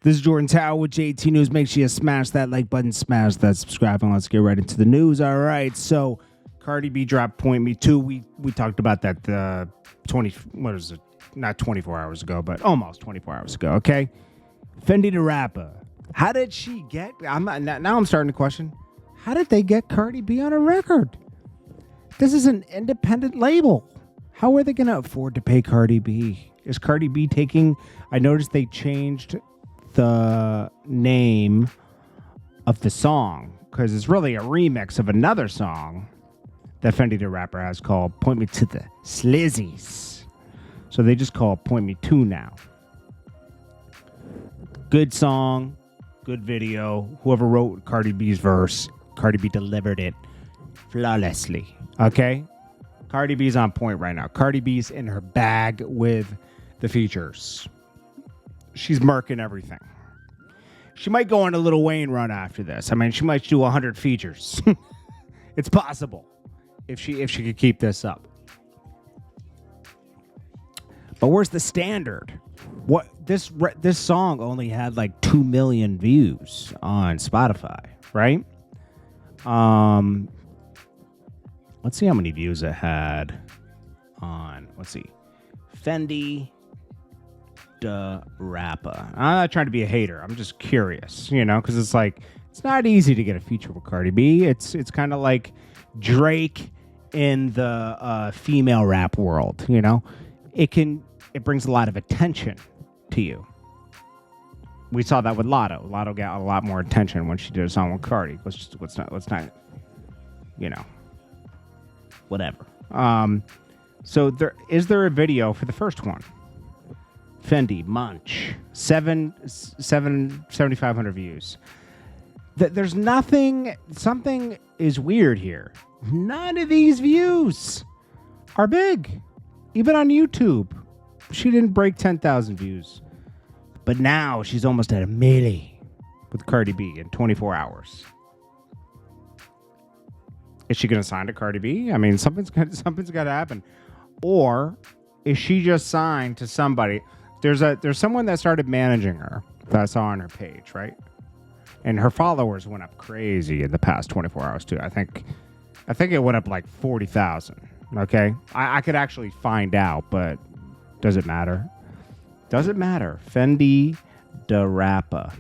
This is Jordan Tower with JT News. Make sure you smash that like button, smash that subscribe, and let's get right into the news. All right, so Cardi B dropped Point Me 2. We talked about that 24 hours ago, but almost 24 hours ago, okay? FendiDa Rappa. How did she get... Now I'm starting to question, how did they get Cardi B on a record? This is an independent label. How are they going to afford to pay Cardi B? Is Cardi B taking... I noticed they changed the name of the song because it's really a remix of another song that FendiDa Rappa has called Point Me to the Slizzies. So they just call it Point Me 2 now. Good song, good video. Whoever wrote Cardi B's verse, Cardi B delivered it flawlessly. Okay? Cardi B's on point right now. Cardi B's in her bag with the features. She's murking everything. She might go on a Lil Wayne run after this. I mean, she might do 100 features. It's possible if she could keep this up. But where's the standard? What this song only had like 2 million views on Spotify, right? Let's see how many views it had on. Let's see, FendiDa Rappa. I'm not trying to be a hater. I'm just curious, because it's like it's not easy to get a feature with Cardi B. It's kind of like Drake in the female rap world. It brings a lot of attention to you. We saw that with Latto. Latto got a lot more attention when she did a song with Cardi. Let's not, whatever. So is there a video for the first one? Fendi Munch 7,500 views. There's nothing. Something is weird here. None of these views are big, even on YouTube. She didn't break 10,000 views, but now she's almost at 1 million with Cardi B in 24 hours. Is she going to sign to Cardi B? I mean, something's got to happen. Or is she just signed to somebody? There's someone that started managing her that I saw on her page, right? And her followers went up crazy in the past 24 hours too. I think it went up like 40,000. Okay, I could actually find out, but does it matter? Does it matter? FendiDa Rappa.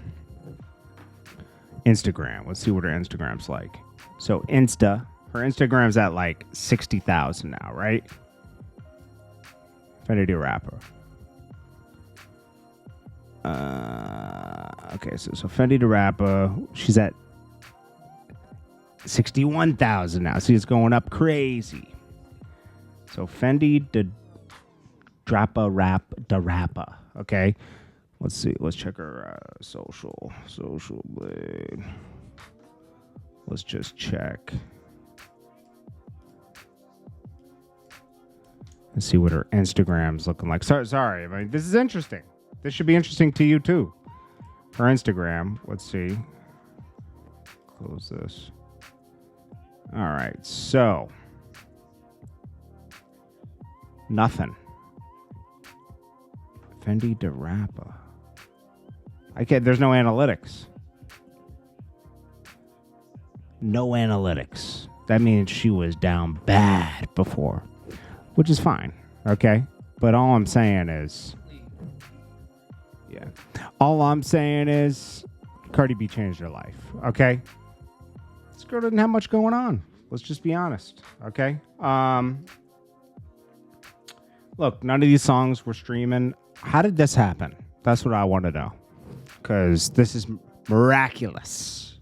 Instagram. Let's see what her Instagram's like. So her Instagram's at like 60,000 now, right? FendiDa Rappa. Okay, so FendiDa Rappa, she's at 61,000 now. See, it's going up crazy. So FendiDa Rappa. Okay, let's see. Let's check her social blade. Let's just check. Let's see what her Instagram's looking like. Sorry. I mean, this is interesting. This should be interesting to you too. Her Instagram. Let's see. Close this. All right. So nothing. FendiDa Rappa. There's no analytics. No analytics. That means she was down bad before, which is fine. Okay, but all I'm saying is Cardi B changed her life. Okay, this girl didn't have much going on. Let's just be honest. Okay. Look, none of these songs were streaming. How did this happen? That's what I want to know. Because this is miraculous.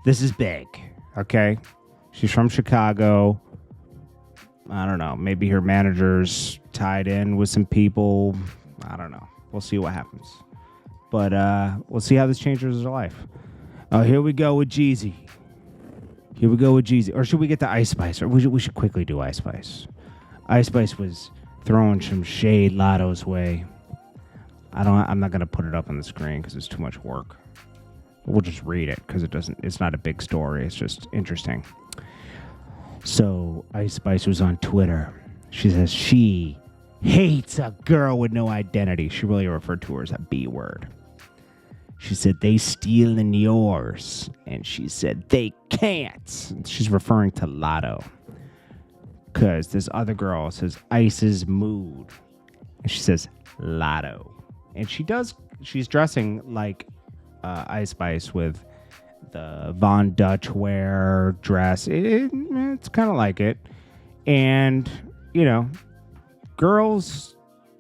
This is big. Okay? She's from Chicago. I don't know. Maybe her manager's tied in with some people. I don't know. We'll see what happens. But we'll see how this changes her life. Oh, here we go with Jeezy. Or should we get to Ice Spice? Or we should quickly do Ice Spice. Ice Spice was throwing some shade Latto's way. I'm not going to put it up on the screen because it's too much work. We'll just read it because it's not a big story. It's just interesting. So Ice Spice was on Twitter. She says she hates a girl with no identity. She really referred to her as a B word. She said, they stealing yours. And she said, they can't. She's referring to Latto. Because this other girl says, Ice's mood. And she says, Latto. And she's dressing like Ice Spice with the Von Dutch wear dress. It's kind of like it. And, girls,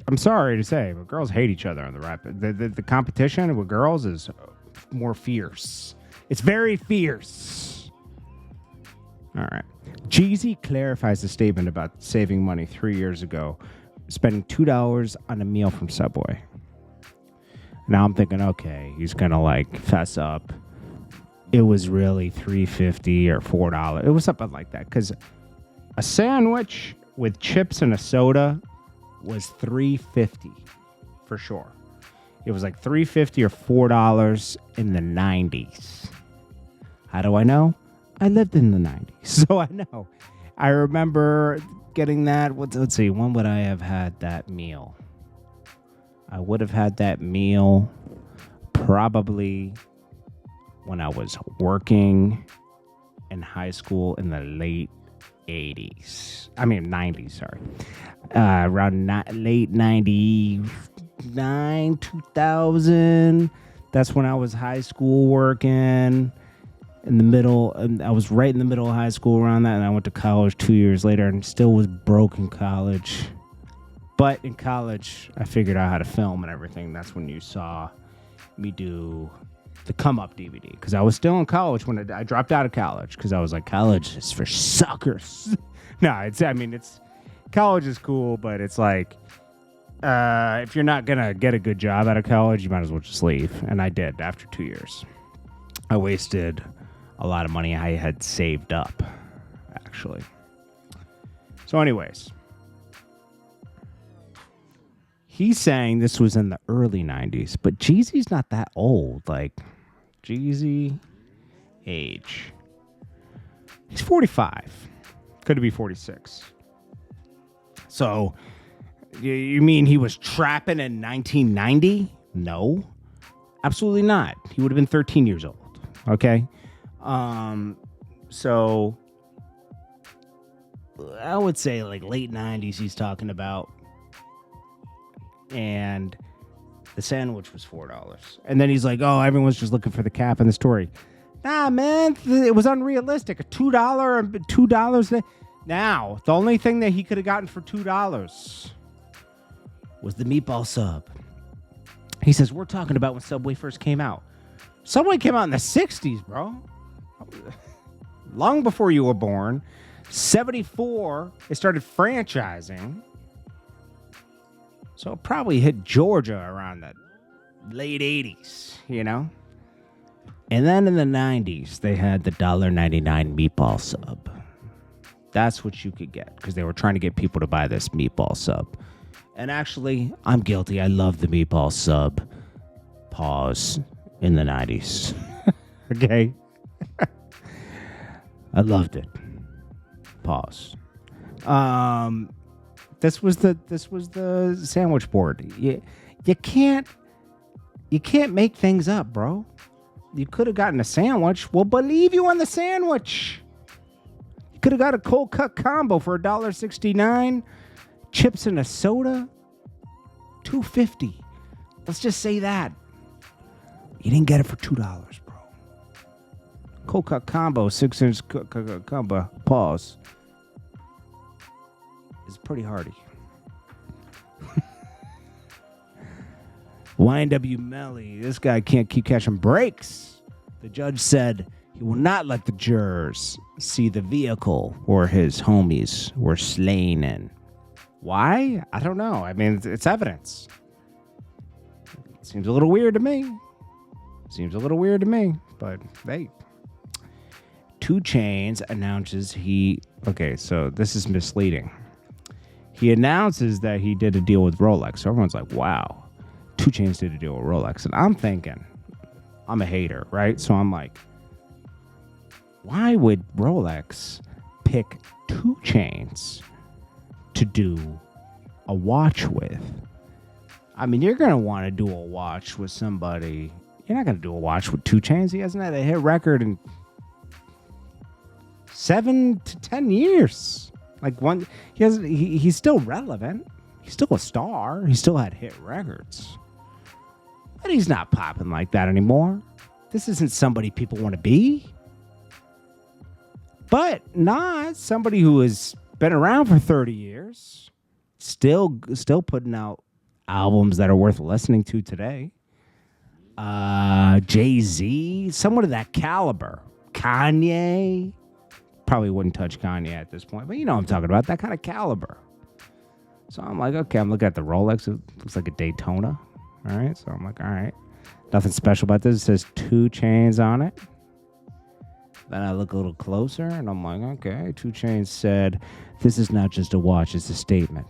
I'm sorry to say, but girls hate each other on the rap. The competition with girls is more fierce. It's very fierce. All right. Jeezy clarifies the statement about saving money 3 years ago, spending $2 on a meal from Subway. Now I'm thinking, okay, he's going to fess up. It was really $3.50 or $4. It was something like that. Because a sandwich with chips and a soda was $3.50 for sure. It was like $3.50 or $4 in the 90s. How do I know? I lived in the 90s, so I know. I remember getting that. Let's see, when would I have had that meal? I would have had that meal probably when I was working in high school in the late 90s, sorry. Around late 99, 2000. That's when I was high school working in the middle. And I was right in the middle of high school around that. And I went to college 2 years later and still was broke in college. But in college, I figured out how to film and everything. That's when you saw me do the Come Up DVD. Because I was still in college when I dropped out of college. Because I was like, college is for suckers. No, college is cool, but it's like, if you're not going to get a good job out of college, you might as well just leave. And I did after 2 years. I wasted a lot of money I had saved up, actually. So anyways, he's saying this was in the early 90s, but Jeezy's not that old. Like, Jeezy age. He's 45. Could be 46. So, you mean he was trapping in 1990? No, absolutely not. He would have been 13 years old. Okay? So, I would say like late 90s he's talking about. And the sandwich was $4. And then he's like, oh, everyone's just looking for the cap in the story. Nah, man, it was unrealistic. A $2. Now, the only thing that he could have gotten for $2 was the meatball sub. He says, we're talking about when Subway first came out. Subway came out in the 60s, bro. Long before you were born. 74, it started franchising. So it probably hit Georgia around the late 80s, And then in the 90s, they had the $1.99 meatball sub. That's what you could get because they were trying to get people to buy this meatball sub. And actually, I'm guilty. I love the meatball sub. Pause. In the 90s. Okay? I loved it. Pause. This was the sandwich board. You can't make things up, bro. You could have gotten a sandwich. We'll believe you on the sandwich. You could have got a cold cut combo for $1.69. Chips and a soda. $2.50. Let's just say that. You didn't get it for $2, bro. Cold cut combo, 6-inch combo. Pause. It's pretty hearty. YNW Melly, this guy can't keep catching breaks. The judge said he will not let the jurors see the vehicle where his homies were slain in. Why? I don't know. I mean, it's evidence. It seems a little weird to me. But hey. 2 Chainz announces okay, so this is misleading. He announces that he did a deal with Rolex. So everyone's like, wow, 2 Chainz did a deal with Rolex. And I'm thinking, I'm a hater, right? So I'm like, why would Rolex pick 2 Chainz to do a watch with? I mean, you're going to want to do a watch with somebody, You're not going to do a watch with 2 Chainz. He hasn't had a hit record in 7 to 10 years. Like one, he's still relevant. He's still a star. He still had hit records. But he's not popping like that anymore. This isn't somebody people want to be. But not somebody who has been around for 30 years. Still putting out albums that are worth listening to today. Jay-Z, someone of that caliber. Kanye. Probably wouldn't touch Kanye at this point, but you know what I'm talking about, that kind of caliber. So I'm like, okay, I'm looking at the Rolex. It looks like a Daytona. All right, so I'm like, all right. Nothing special about this. It says 2 Chainz on it. Then I look a little closer, and I'm like, okay. 2 Chainz said, this is not just a watch, it's a statement.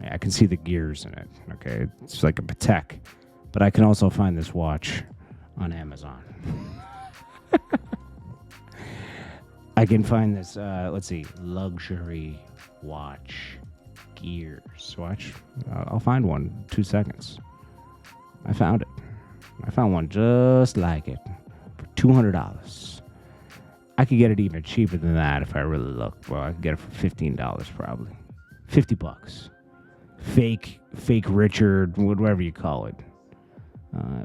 Yeah, I can see the gears in it. Okay, it's like a Patek. But I can also find this watch on Amazon. I can find this, let's see, luxury watch gears. Watch. I'll find one. 2 seconds. I found it. I found one just like it for $200. I could get it even cheaper than that if I really look. Well, I could get it for $15 probably. $50. Fake Richard, whatever you call it.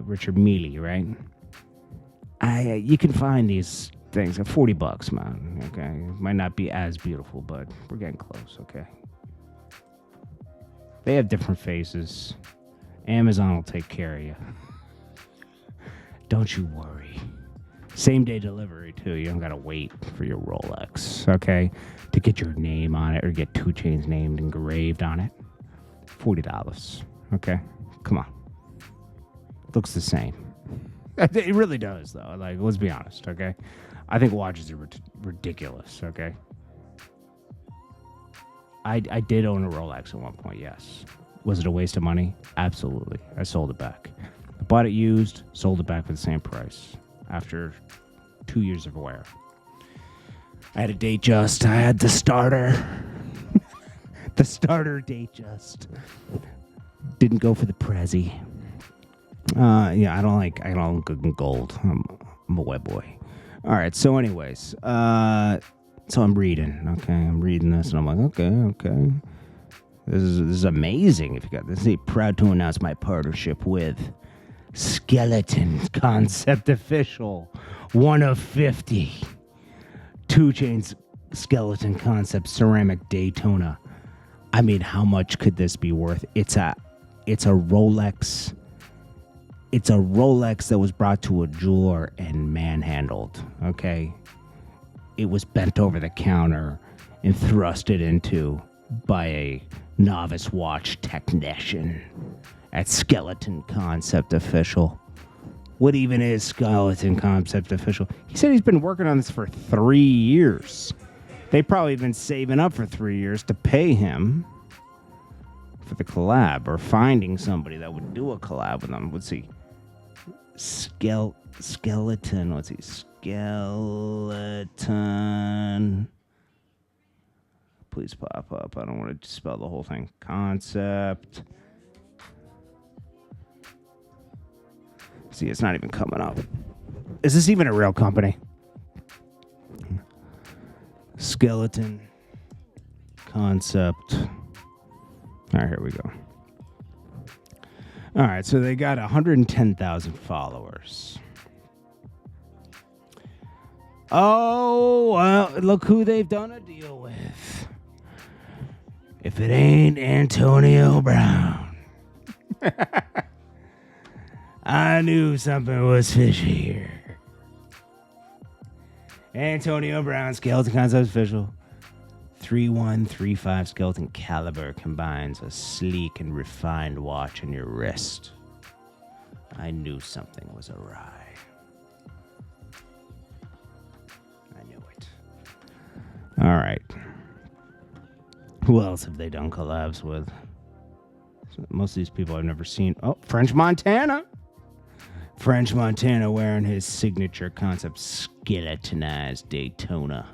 Richard Melly, right? You can find these things at $40, man. Okay, it might not be as beautiful, but we're getting close. Okay, they have different faces. Amazon will take care of you. Don't you worry. Same day delivery too. You don't gotta wait for your Rolex, okay, to get your name on it or get 2 Chainz named engraved on it. $40. Okay, come on. Looks the same. It really does, though. Like, let's be honest, okay? I think watches are ridiculous, okay? I did own a Rolex at one point, yes. Was it a waste of money? Absolutely. I sold it back. I bought it used, sold it back for the same price after 2 years of wear. I had a date just. I had the starter. The starter date just. Didn't go for the Prezi. Yeah, I don't like gold. I'm a wet boy. All right. So, anyways, so I'm reading. Okay, I'm reading this, and I'm like, okay. This is amazing. If you got this, proud to announce my partnership with Skeleton Concept Official, 1 of 50. 2 Chainz Skeleton Concept Ceramic Daytona. I mean, how much could this be worth? It's a Rolex. It's a Rolex that was brought to a jeweler and manhandled, okay? It was bent over the counter and thrusted into by a novice watch technician at Skeleton Concept Official. What even is Skeleton Concept Official? He said he's been working on this for 3 years. They've probably been saving up for 3 years to pay him for the collab or finding somebody that would do a collab with them. Let's see. Skeleton. Let's see. Skeleton. Please pop up. I don't want to spell the whole thing. Concept. See, it's not even coming up. Is this even a real company? Skeleton Concept. All right, here we go. All right, so they got 110,000 followers. Oh, well, look who they've done a deal with. If it ain't Antonio Brown. I knew something was fishy here. Antonio Brown, Skeleton Concept Official. 3135 Skeleton Caliber combines a sleek and refined watch on your wrist. I knew something was awry. I knew it. All right. Who else have they done collabs with? Most of these people I've never seen. Oh, French Montana. French Montana wearing his signature concept skeletonized Daytona.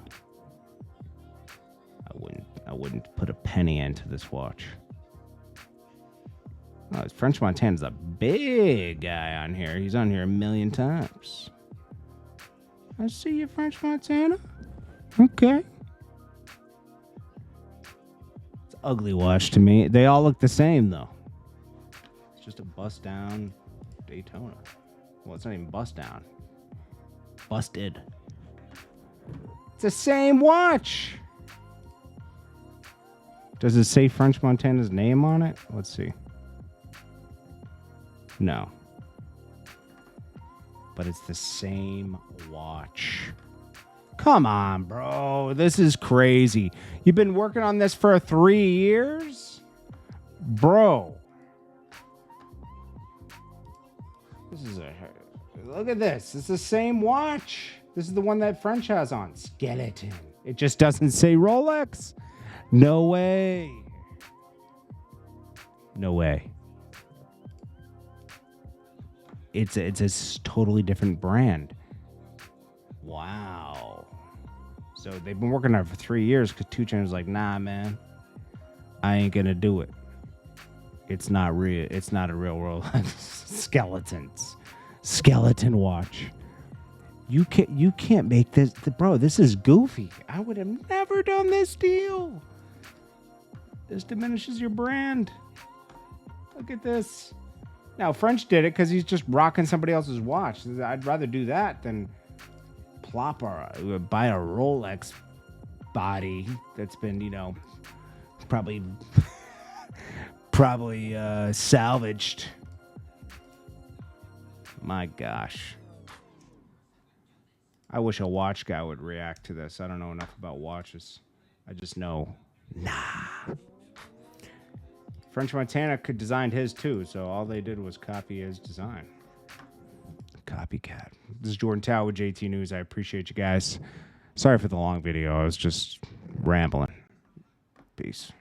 I wouldn't put a penny into this watch. Oh, French Montana's a big guy on here. He's on here a million times. I see you, French Montana. Okay. It's ugly watch to me. They all look the same, though. It's just a bust down Daytona. Well, it's not even bust down. Busted. It's the same watch. Does it say French Montana's name on it? Let's see. No. But it's the same watch. Come on, bro. This is crazy. You've been working on this for 3 years? Bro. This is a... Look at this. It's the same watch. This is the one that French has on. Skeleton. It just doesn't say Rolex. No way. No way. It's a totally different brand. Wow. So they've been working on it for 3 years because 2 Chainz was like, nah, man. I ain't gonna do it. It's not real. It's not a real Rolex. Skeletons. Skeleton watch. You can't make this, bro. This is goofy. I would have never done this deal. This diminishes your brand. Look at this. Now French did it because he's just rocking somebody else's watch. I'd rather do that than plop or buy a Rolex body that's been, probably salvaged. My gosh. I wish a watch guy would react to this. I don't know enough about watches. I just know, nah. French Montana could design his too, so all they did was copy his design. Copycat. This is Jordan Tower with JT News. I appreciate you guys. Sorry for the long video. I was just rambling. Peace.